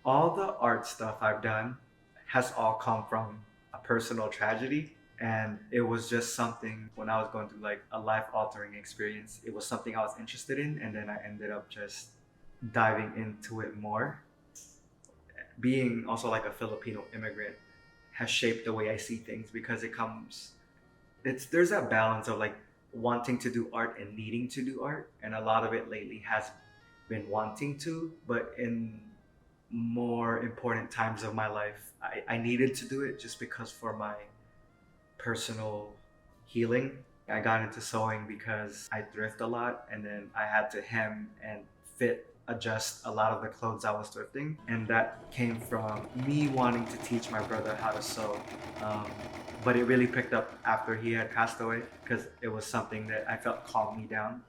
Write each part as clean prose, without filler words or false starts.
All the art stuff I've done has all come from a personal tragedy. And it was just something when I was going through like a life altering experience. It was something I was interested in, and then I ended up just diving into it more. Being also like a Filipino immigrant has shaped the way I see things because it's there's that balance of like wanting to do art and needing to do art, and a lot of it lately has been wanting to, but in more important times of my life, I needed to do it just because for my personal healing. I got into sewing because I thrift a lot, and then I had to hem and fit adjust a lot of the clothes I was thrifting, and that came from me wanting to teach my brother how to sew. Um, but it really picked up after he had passed away because it was something that I felt calmed me down.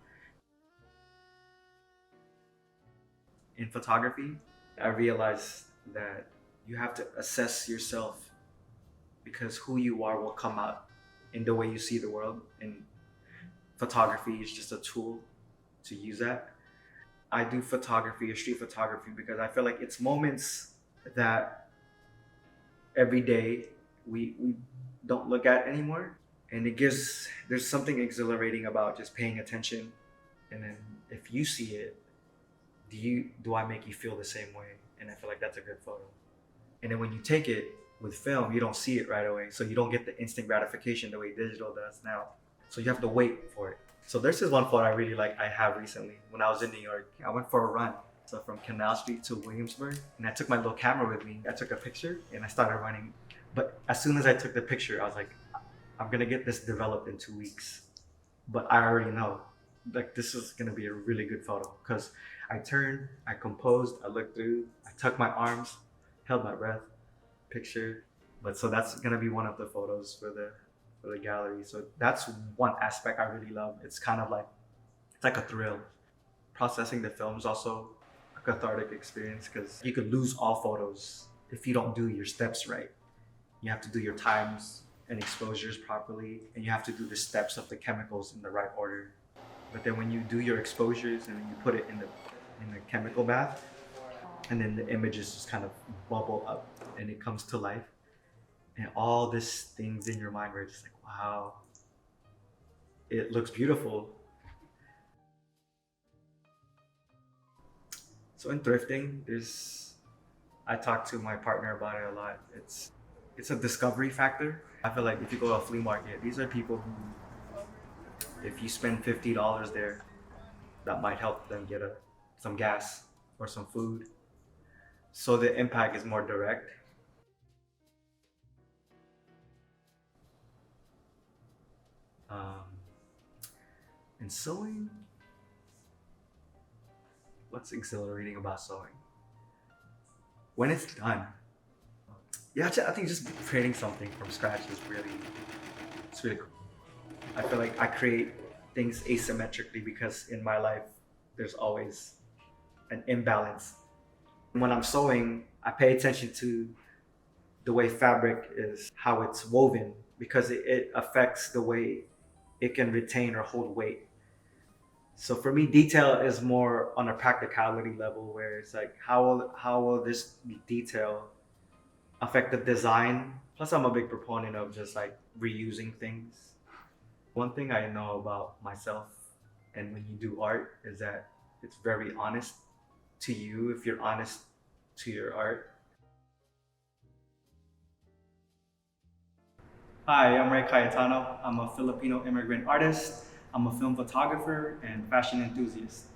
In photography, I realized that you have to assess yourself because who you are will come out in the way you see the world. And photography is just a tool to use that. I do photography or street photography because I feel like it's moments that every day we don't look at anymore. And there's something exhilarating about just paying attention. And then if you see it, do I make you feel the same way? And I feel like that's a good photo. And then when you take it with film, you don't see it right away. So you don't get the instant gratification the way digital does now. So you have to wait for it. So there's this one photo I really like I have recently. When I was in New York, I went for a run. So from Canal Street to Williamsburg. And I took my little camera with me. I took a picture and I started running. But as soon as I took the picture, I was like, I'm gonna get this developed in 2 weeks. But I already know, like this is gonna be a really good photo because I turned, I composed, I looked through, I tucked my arms, held my breath, picture. But so that's gonna be one of the photos for the gallery. So that's one aspect I really love. It's kind of like it's like a thrill. Processing the film is also a cathartic experience because you could lose all photos if you don't do your steps right. You have to do your times and exposures properly, and you have to do the steps of the chemicals in the right order. But then when you do your exposures and then you put it in the chemical bath, and then the images just kind of bubble up and it comes to life, and all these things in your mind where it's just like, wow, it looks beautiful. So in thrifting, there's I talk to my partner about it a lot. It's a discovery factor. I feel like if you go to a flea market, these are people who, if you spend $50 there, that might help them get some gas or some food. So the impact is more direct. Um, and sewing, what's exhilarating about sewing? When it's done, yeah, I think just creating something from scratch is it's really cool. I feel like I create things asymmetrically because in my life there's always an imbalance. When I'm sewing, I pay attention to the way fabric is, how it's woven, because it affects the way it can retain or hold weight. So for me, detail is more on a practicality level, where it's like how will this detail affect the design? Plus, I'm a big proponent of just like reusing things. One thing I know about myself, and when you do art, is that it's very honest to you if you're honest to your art. Hi, I'm Rey Cayetano. I'm a Filipino immigrant artist. I'm a film photographer and fashion enthusiast.